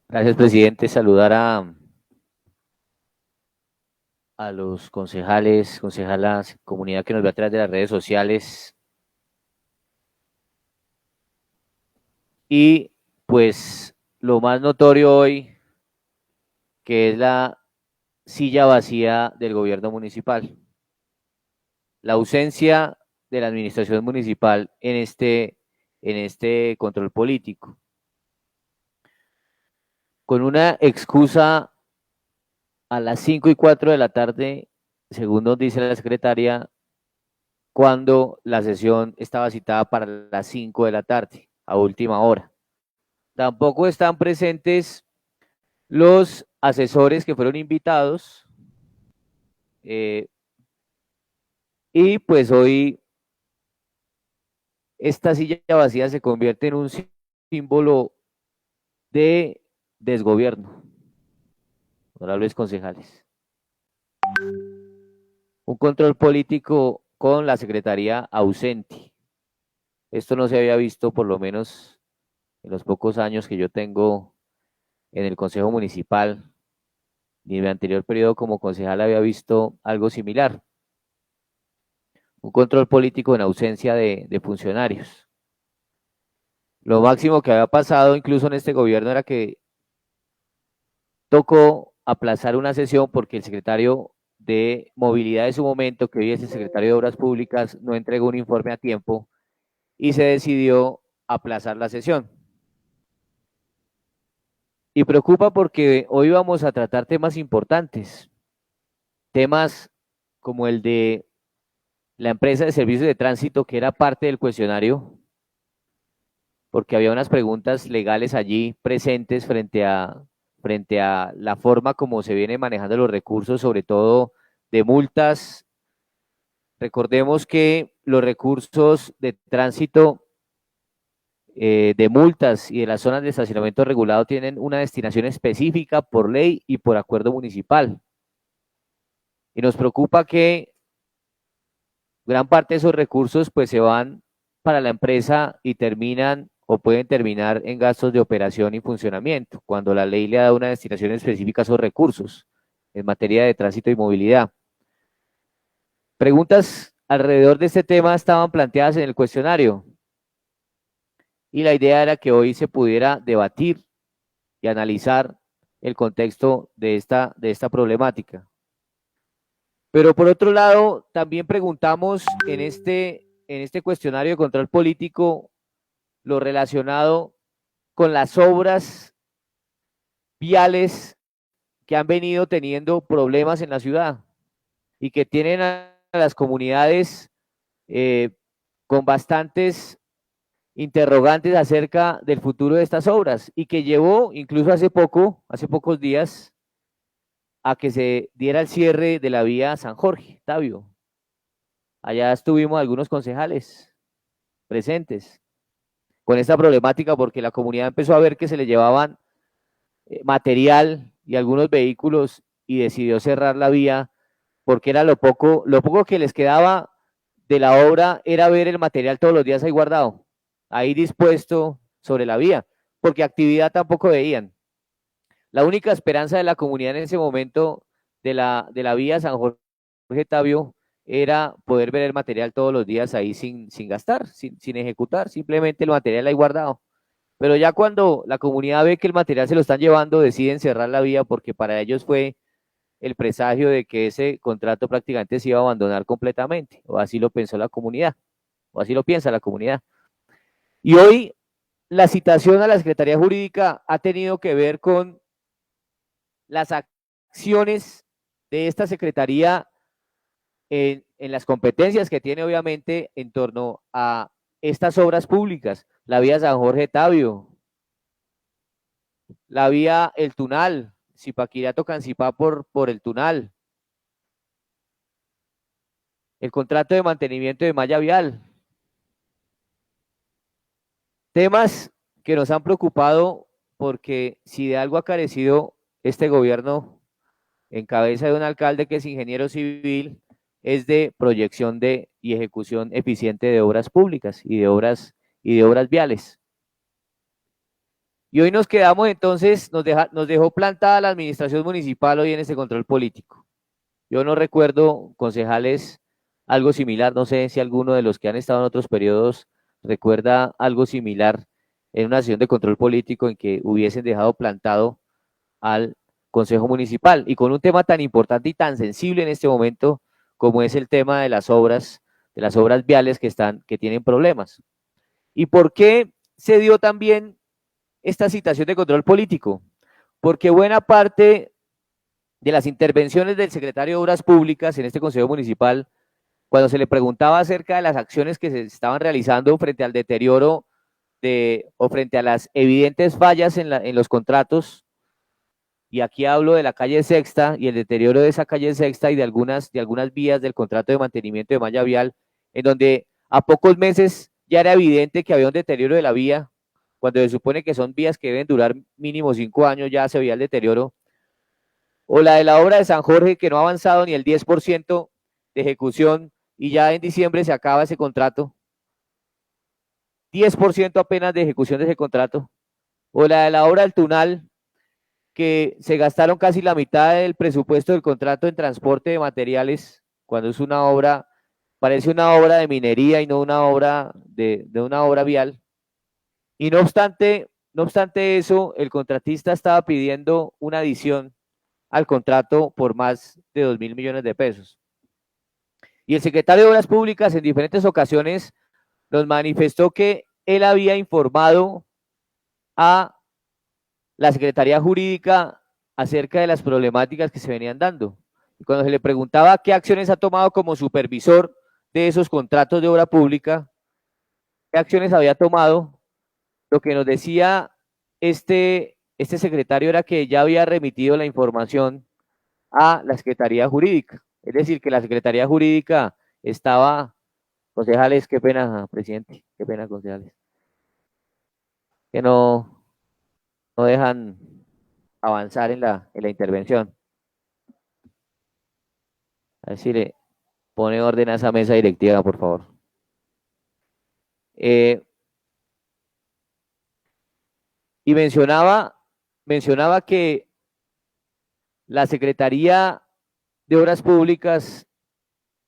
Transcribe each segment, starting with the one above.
Gracias, presidente. Saludar a los concejales, concejalas, comunidad que nos ve a través de las redes sociales. Y pues lo más notorio hoy, que es la silla vacía del gobierno municipal. La ausencia de la administración municipal en este control político. Con una excusa a las 5:04 de la tarde, según nos dice la secretaria, cuando la sesión estaba citada para las 5 de la tarde, a última hora. Tampoco están presentes los asesores que fueron invitados, eh, y pues hoy esta silla vacía se convierte en un símbolo de desgobierno, honorables concejales. Un control político con la secretaría ausente. Esto no se había visto por lo menos en los pocos años que yo tengo en el Consejo Municipal. Ni en mi anterior periodo como concejal había visto algo similar. Un control político en ausencia de funcionarios. Lo máximo que había pasado incluso en este gobierno era que tocó aplazar una sesión porque el secretario de movilidad de su momento, que hoy es el secretario de Obras Públicas, no entregó un informe a tiempo y se decidió aplazar la sesión. Y preocupa porque hoy vamos a tratar temas importantes, temas como el de la empresa de servicios de tránsito, que era parte del cuestionario, porque había unas preguntas legales allí presentes frente a la forma como se viene manejando los recursos, sobre todo de multas. Recordemos que los recursos de tránsito, de multas y de las zonas de estacionamiento regulado tienen una destinación específica por ley y por acuerdo municipal. Y nos preocupa que gran parte de esos recursos pues se van para la empresa y terminan o pueden terminar en gastos de operación y funcionamiento, cuando la ley le ha dado una destinación específica a esos recursos en materia de tránsito y movilidad. Preguntas alrededor de este tema estaban planteadas en el cuestionario y la idea era que hoy se pudiera debatir y analizar el contexto de esta problemática. Pero por otro lado, también preguntamos en este cuestionario de control político lo relacionado con las obras viales que han venido teniendo problemas en la ciudad y que tienen a las comunidades, eh, con bastantes interrogantes acerca del futuro de estas obras y que llevó incluso hace pocos días, a que se diera el cierre de la vía San Jorge, Tabio. Allá estuvimos algunos concejales presentes con esta problemática porque la comunidad empezó a ver que se le llevaban material y algunos vehículos y decidió cerrar la vía porque era lo poco que les quedaba de la obra era ver el material todos los días ahí guardado, ahí dispuesto sobre la vía, porque actividad tampoco veían. La única esperanza de la comunidad en ese momento de la vía San Jorge Tabio era poder ver el material todos los días ahí sin gastar, sin ejecutar, simplemente el material ahí guardado. Pero ya cuando la comunidad ve que el material se lo están llevando, deciden cerrar la vía porque para ellos fue el presagio de que ese contrato prácticamente se iba a abandonar completamente, o así lo pensó la comunidad, o así lo piensa la comunidad. Y hoy la citación a la Secretaría Jurídica ha tenido que ver con las acciones de esta Secretaría en las competencias que tiene obviamente en torno a estas obras públicas, la vía San Jorge Tabio, la vía El Tunal, Zipaquirá Tocancipá por el Tunal, el contrato de mantenimiento de malla vial, temas que nos han preocupado porque si de algo ha carecido este gobierno en cabeza de un alcalde que es ingeniero civil, es de proyección y ejecución eficiente de obras públicas y de obras viales. Y hoy nos quedamos entonces, nos dejó plantada la administración municipal hoy en este control político. Yo no recuerdo, concejales, algo similar, no sé si alguno de los que han estado en otros periodos recuerda algo similar en una sesión de control político en que hubiesen dejado plantado al Consejo Municipal y con un tema tan importante y tan sensible en este momento como es el tema de las obras viales que tienen problemas. ¿Y por qué se dio también esta situación de control político? Porque buena parte de las intervenciones del secretario de Obras Públicas en este Consejo Municipal, cuando se le preguntaba acerca de las acciones que se estaban realizando frente al deterioro o frente a las evidentes fallas en los contratos, y aquí hablo de la calle Sexta y el deterioro de esa calle Sexta y de algunas vías del contrato de mantenimiento de malla vial, en donde a pocos meses ya era evidente que había un deterioro de la vía, cuando se supone que son vías que deben durar mínimo 5 años, ya se veía el deterioro, o la de la obra de San Jorge, que no ha avanzado ni el 10% de ejecución y ya en diciembre se acaba ese contrato, 10% apenas de ejecución de ese contrato, o la de la obra del Tunal, que se gastaron casi la mitad del presupuesto del contrato en transporte de materiales, cuando es una obra, parece una obra de minería y no una obra de una obra vial. Y no obstante eso, el contratista estaba pidiendo una adición al contrato por más de 2.000 millones de pesos. Y el secretario de Obras Públicas en diferentes ocasiones nos manifestó que él había informado a la Secretaría Jurídica acerca de las problemáticas que se venían dando. Y cuando se le preguntaba qué acciones ha tomado como supervisor de esos contratos de obra pública, qué acciones había tomado, lo que nos decía este secretario era que ya había remitido la información a la Secretaría Jurídica. Es decir, que la Secretaría Jurídica estaba, concejales, qué pena, presidente, qué pena, concejales, que no dejan avanzar en la intervención. A ver si le pone orden a esa mesa directiva, por favor. Eh, y mencionaba que la Secretaría de Obras Públicas,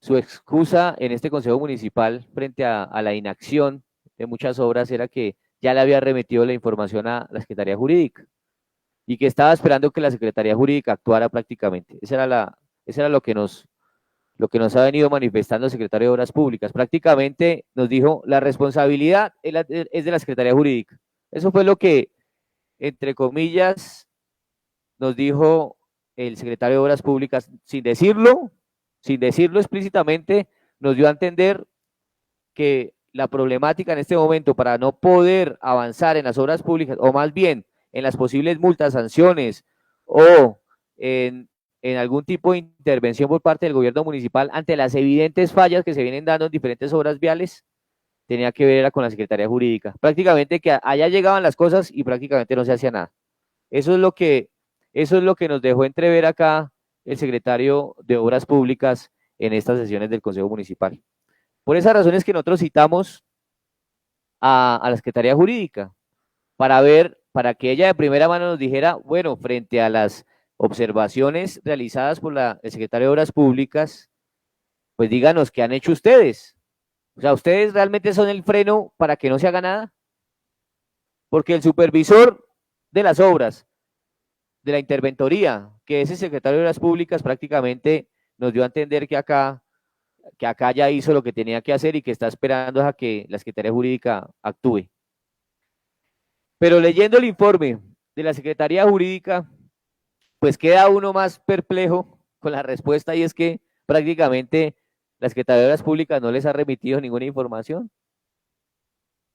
su excusa en este Consejo Municipal frente a la inacción de muchas obras era que ya le había remitido la información a la Secretaría Jurídica y que estaba esperando que la Secretaría Jurídica actuara prácticamente. Esa era lo que nos ha venido manifestando el secretario de Obras Públicas. Prácticamente nos dijo, la responsabilidad es de la Secretaría Jurídica. Eso fue lo que, entre comillas, nos dijo el secretario de Obras Públicas, sin decirlo explícitamente, nos dio a entender que la problemática en este momento para no poder avanzar en las obras públicas, o más bien en las posibles multas, sanciones, o en algún tipo de intervención por parte del gobierno municipal ante las evidentes fallas que se vienen dando en diferentes obras viales, tenía que ver con la Secretaría Jurídica. Prácticamente que allá llegaban las cosas y prácticamente no se hacía nada. Eso es lo que nos dejó entrever acá el secretario de Obras Públicas en estas sesiones del Consejo Municipal. Por esas razones que nosotros citamos a la Secretaría Jurídica, para que ella de primera mano nos dijera, bueno, frente a las observaciones realizadas por el secretario de Obras Públicas, pues díganos qué han hecho ustedes. O sea, ustedes realmente son el freno para que no se haga nada, porque el supervisor de las obras, de la interventoría, que es el secretario de Obras Públicas, prácticamente nos dio a entender que acá ya hizo lo que tenía que hacer y que está esperando a que la Secretaría Jurídica actúe. Pero leyendo el informe de la Secretaría Jurídica, pues queda uno más perplejo con la respuesta y es que prácticamente la Secretaría de Obras Públicas no les ha remitido ninguna información,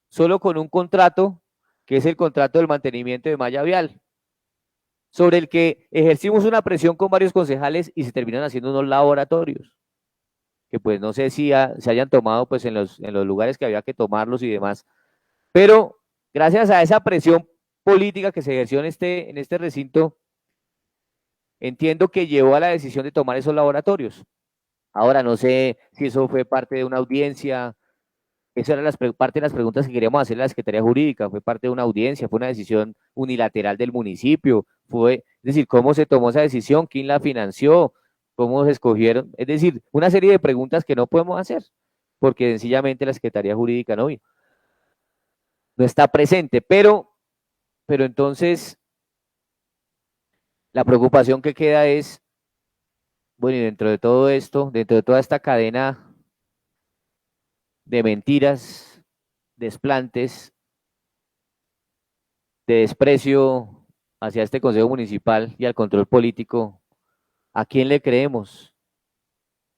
solo con un contrato que es el contrato del mantenimiento de malla vial, sobre el que ejercimos una presión con varios concejales y se terminan haciendo unos laboratorios, que pues no sé si se hayan tomado pues en los lugares que había que tomarlos y demás, pero gracias a esa presión política que se ejerció en este recinto, entiendo que llevó a la decisión de tomar esos laboratorios. Ahora no sé si eso fue parte de una audiencia, Esa era parte de las preguntas que queríamos hacer a la Secretaría Jurídica, fue parte de una audiencia, fue una decisión unilateral del municipio, es decir, cómo se tomó esa decisión, quién la financió, cómo se escogieron, es decir, una serie de preguntas que no podemos hacer, porque sencillamente la Secretaría Jurídica no está presente, pero entonces la preocupación que queda es, bueno, y dentro de todo esto, dentro de toda esta cadena de mentiras, desplantes, de desprecio hacia este Consejo Municipal y al control político, ¿a quién le creemos?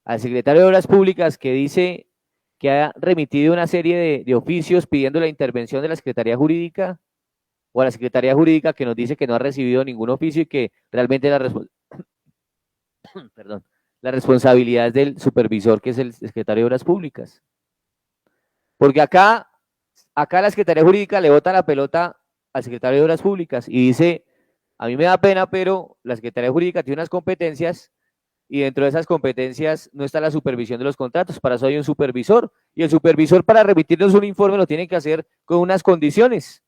¿Al secretario de Obras Públicas que dice que ha remitido una serie de oficios pidiendo la intervención de la Secretaría Jurídica, o a la Secretaría Jurídica que nos dice que no ha recibido ningún oficio y que realmente perdón, la responsabilidad es del supervisor, que es el secretario de Obras Públicas? Porque acá la Secretaría Jurídica le bota la pelota al secretario de Obras Públicas y dice, a mí me da pena, pero la Secretaría Jurídica tiene unas competencias y dentro de esas competencias no está la supervisión de los contratos, para eso hay un supervisor, y el supervisor para remitirnos un informe lo tiene que hacer con unas condiciones,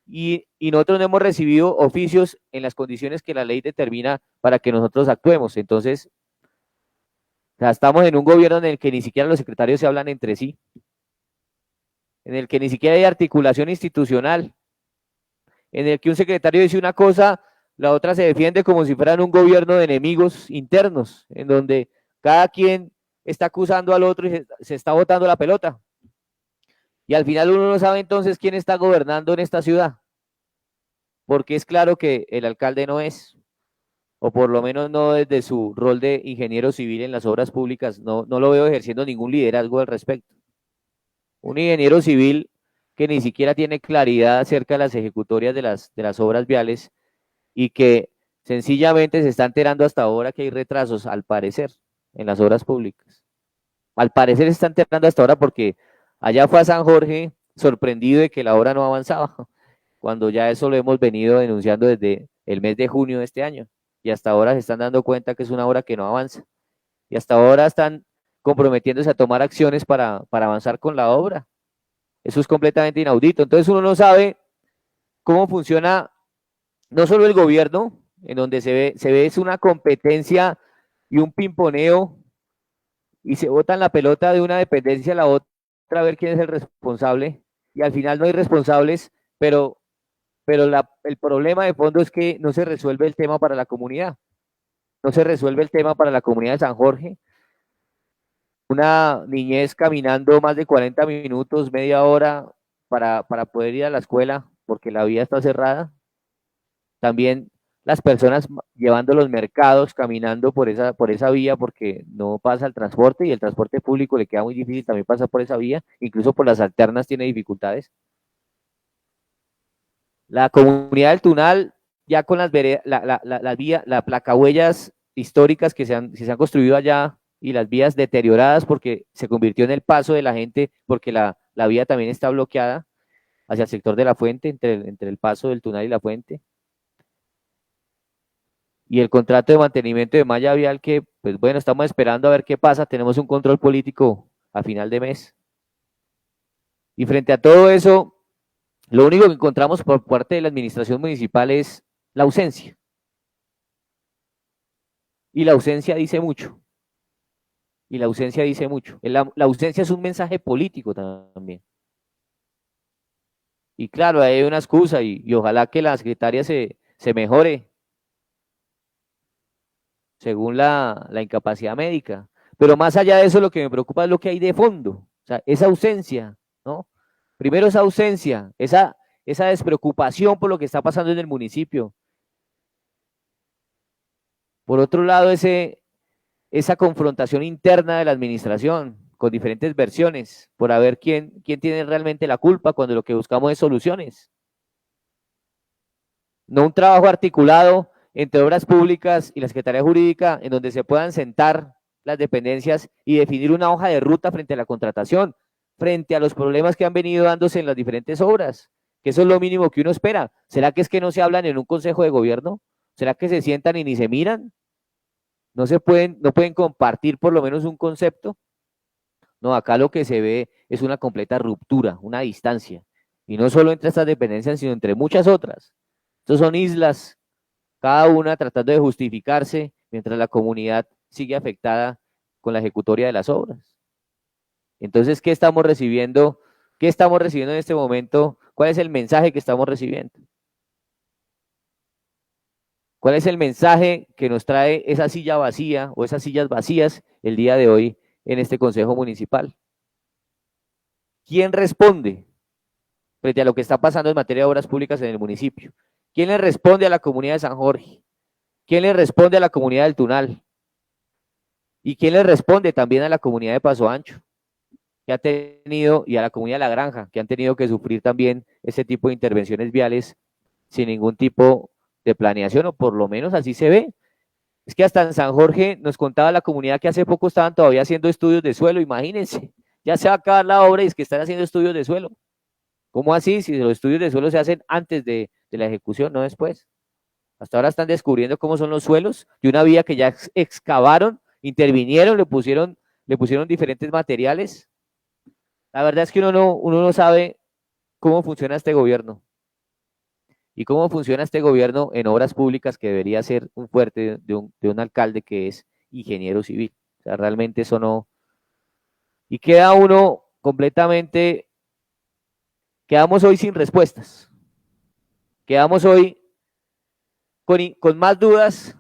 y nosotros no hemos recibido oficios en las condiciones que la ley determina para que nosotros actuemos. Entonces, o sea, estamos en un gobierno en el que ni siquiera los secretarios se hablan entre sí, en el que ni siquiera hay articulación institucional, en el que un secretario dice una cosa, la otra se defiende como si fueran un gobierno de enemigos internos, en donde cada quien está acusando al otro y se está botando la pelota. Y al final uno no sabe entonces quién está gobernando en esta ciudad, porque es claro que el alcalde no es, o por lo menos no desde su rol de ingeniero civil en las obras públicas, no lo veo ejerciendo ningún liderazgo al respecto. Un ingeniero civil que ni siquiera tiene claridad acerca de las ejecutorias de las obras viales y que sencillamente se está enterando hasta ahora que hay retrasos, al parecer, en las obras públicas. Al parecer se está enterando hasta ahora porque allá fue a San Jorge sorprendido de que la obra no avanzaba, cuando ya eso lo hemos venido denunciando desde el mes de junio de este año, y hasta ahora se están dando cuenta que es una obra que no avanza, y hasta ahora están comprometiéndose a tomar acciones para avanzar con la obra. Eso es completamente inaudito. Entonces uno no sabe cómo funciona no solo el gobierno, en donde se ve es una competencia y un pimponeo, y se botan la pelota de una dependencia a la otra a ver quién es el responsable, y al final no hay responsables, pero el problema de fondo es que no se resuelve el tema para la comunidad, no se resuelve el tema para la comunidad de San Jorge. Una niñez caminando más de 40 minutos, media hora, para poder ir a la escuela, porque la vía está cerrada. También las personas llevando los mercados, caminando por esa vía, porque no pasa el transporte, y el transporte público le queda muy difícil también pasar por esa vía, incluso por las alternas tiene dificultades. La comunidad del Tunal, ya con la vía, las placahuellas históricas que se han construido allá, y las vías deterioradas porque se convirtió en el paso de la gente, porque la vía también está bloqueada hacia el sector de la fuente, entre el paso del Tunal y la fuente. Y el contrato de mantenimiento de malla vial que, pues bueno, estamos esperando a ver qué pasa, tenemos un control político a final de mes. Y frente a todo eso, lo único que encontramos por parte de la administración municipal es la ausencia. Y la ausencia dice mucho. Y la ausencia dice mucho. La ausencia es un mensaje político también. Y claro, hay una excusa, y ojalá que la secretaria se mejore según la incapacidad médica. Pero más allá de eso, lo que me preocupa es lo que hay de fondo. O sea, esa ausencia, ¿no? Primero esa ausencia, esa despreocupación por lo que está pasando en el municipio. Por otro lado, esa confrontación interna de la administración con diferentes versiones por a ver quién tiene realmente la culpa, cuando lo que buscamos es soluciones. No un trabajo articulado entre obras públicas y la Secretaría Jurídica, en donde se puedan sentar las dependencias y definir una hoja de ruta frente a la contratación, frente a los problemas que han venido dándose en las diferentes obras, que eso es lo mínimo que uno espera. ¿Será que es que no se hablan en un consejo de gobierno? ¿Será que se sientan y ni se miran? ¿No pueden compartir por lo menos un concepto? No, acá lo que se ve es una completa ruptura, una distancia. Y no solo entre estas dependencias, sino entre muchas otras. Estos son islas, cada una tratando de justificarse, mientras la comunidad sigue afectada con la ejecutoria de las obras. Entonces, ¿qué estamos recibiendo? ¿Qué estamos recibiendo en este momento? ¿Cuál es el mensaje que estamos recibiendo? ¿Cuál es el mensaje que nos trae esa silla vacía o esas sillas vacías el día de hoy en este Consejo Municipal? ¿Quién responde frente a lo que está pasando en materia de obras públicas en el municipio? ¿Quién le responde a la comunidad de San Jorge? ¿Quién le responde a la comunidad del Tunal? ¿Y quién le responde también a la comunidad de Paso Ancho, que ha tenido, y a la comunidad de La Granja, que han tenido que sufrir también este tipo de intervenciones viales sin ningún tipo de planeación, o por lo menos así se ve? Es que hasta en San Jorge nos contaba la comunidad que hace poco estaban todavía haciendo estudios de suelo, imagínense, ya se va a acabar la obra y es que están haciendo estudios de suelo. ¿Cómo así? Si los estudios de suelo se hacen antes de la ejecución, no después. Hasta ahora están descubriendo cómo son los suelos de una vía que ya excavaron, intervinieron, le pusieron diferentes materiales. La verdad es que uno no sabe cómo funciona este gobierno y cómo funciona este gobierno en obras públicas, que debería ser un fuerte de un alcalde que es ingeniero civil. O sea, realmente eso no. Y queda uno completamente, quedamos hoy sin respuestas. Quedamos hoy con más dudas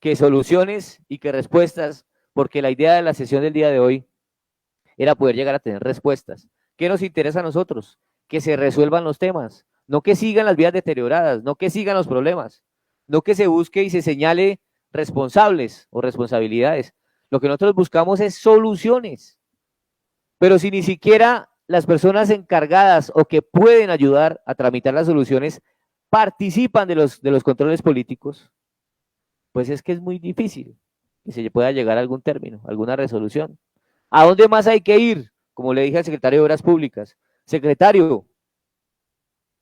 que soluciones y que respuestas, porque la idea de la sesión del día de hoy era poder llegar a tener respuestas. ¿Qué nos interesa a nosotros? Que se resuelvan los temas, no que sigan las vías deterioradas, no que sigan los problemas, no que se busque y se señale responsables o responsabilidades. Lo que nosotros buscamos es soluciones, pero si ni siquiera las personas encargadas o que pueden ayudar a tramitar las soluciones participan de los controles políticos, pues es que es muy difícil que se pueda llegar a algún término, a alguna resolución. ¿A dónde más hay que ir? Como le dije al secretario de Obras Públicas. Secretario,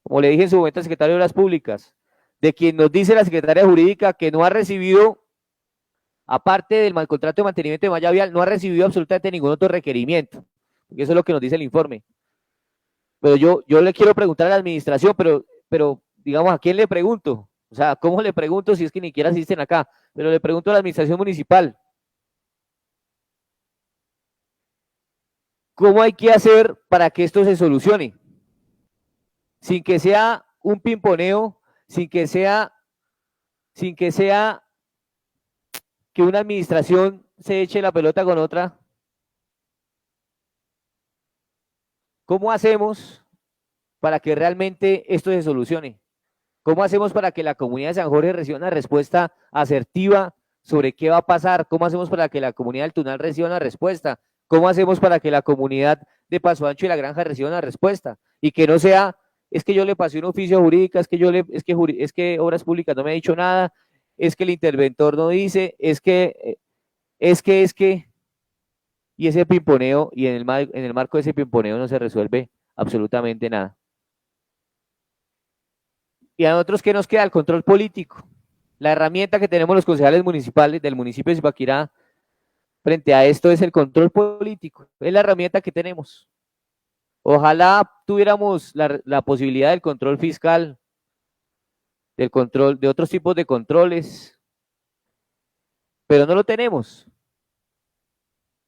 como le dije en su momento al secretario de Obras Públicas, de quien nos dice la secretaria jurídica que no ha recibido, aparte del mal contrato de mantenimiento de malla vial, no ha recibido absolutamente ningún otro requerimiento. Porque eso es lo que nos dice el informe. Pero yo le quiero preguntar a la administración, pero digamos, ¿a quién le pregunto? O sea, ¿cómo le pregunto si es que ni siquiera asisten acá? Pero le pregunto a la administración municipal, ¿cómo hay que hacer para que esto se solucione? Sin que sea un pimponeo, sin que sea que una administración se eche la pelota con otra. ¿Cómo hacemos para que realmente esto se solucione? ¿Cómo hacemos para que la comunidad de San Jorge reciba una respuesta asertiva sobre qué va a pasar? ¿Cómo hacemos para que la comunidad del Tunal reciba una respuesta? ¿Cómo hacemos para que la comunidad de Paso Ancho y La Granja reciba una respuesta? Y que no sea, es que yo le pasé un oficio jurídico, es que Obras Públicas no me ha dicho nada, es que el interventor no dice, y ese pimponeo, y en el marco de ese pimponeo no se resuelve absolutamente nada. Y a nosotros, ¿qué nos queda? El control político. La herramienta que tenemos los concejales municipales del municipio de Zipaquirá frente a esto es el control político. Es la herramienta que tenemos. Ojalá tuviéramos la posibilidad del control fiscal, del control, de otros tipos de controles, pero no lo tenemos.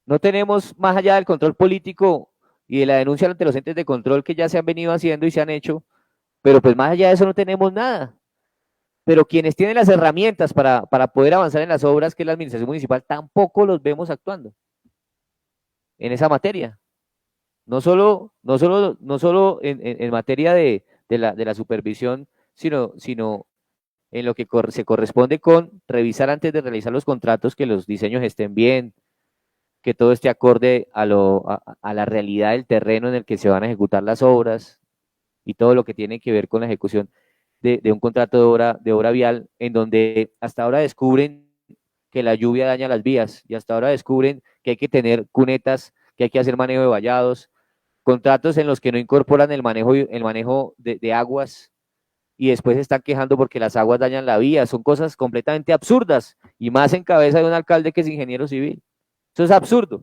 No tenemos, más allá del control político y de la denuncia ante los entes de control que ya se han venido haciendo y se han hecho, pero pues más allá de eso no tenemos nada. Pero quienes tienen las herramientas para poder avanzar en las obras, que es la administración municipal, tampoco los vemos actuando en esa materia. No solo en materia de la supervisión, sino en lo que se corresponde con revisar antes de realizar los contratos que los diseños estén bien, que todo esté acorde a la realidad del terreno en el que se van a ejecutar las obras y todo lo que tiene que ver con la ejecución de un contrato de obra vial, en donde hasta ahora descubren que la lluvia daña las vías y hasta ahora descubren que hay que tener cunetas, que hay que hacer manejo de vallados, contratos en los que no incorporan el manejo de aguas y después se están quejando porque las aguas dañan la vía. Son cosas completamente absurdas y más en cabeza de un alcalde que es ingeniero civil. Eso es absurdo.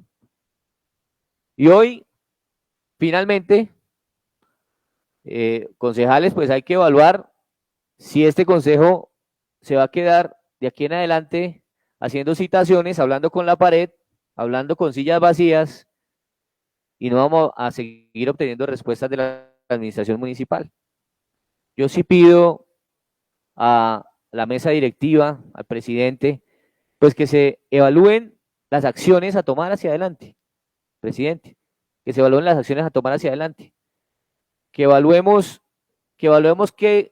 Y hoy, finalmente, concejales, pues hay que evaluar si este consejo se va a quedar de aquí en adelante haciendo citaciones, hablando con la pared, hablando con sillas vacías, y no vamos a seguir obteniendo respuestas de la administración municipal. Yo sí pido a la mesa directiva, al presidente, pues que se evalúen las acciones a tomar hacia adelante, presidente, que se evalúen las acciones a tomar hacia adelante, que evaluemos, que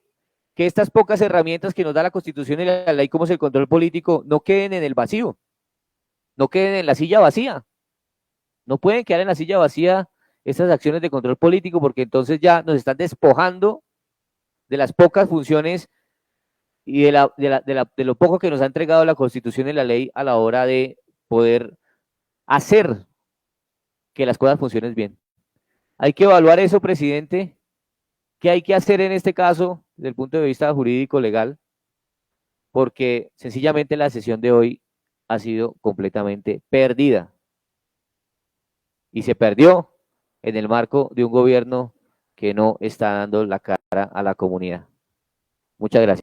estas pocas herramientas que nos da la Constitución y la ley, como es el control político, no queden en el vacío, no queden en la silla vacía, no pueden quedar en la silla vacía estas acciones de control político, porque entonces ya nos están despojando de las pocas funciones y de lo poco que nos ha entregado la Constitución y la ley a la hora de poder hacer que las cosas funcionen bien. Hay que evaluar eso, presidente. ¿Qué hay que hacer en este caso desde el punto de vista jurídico legal? Porque sencillamente la sesión de hoy ha sido completamente perdida y se perdió en el marco de un gobierno que no está dando la cara a la comunidad. Muchas gracias.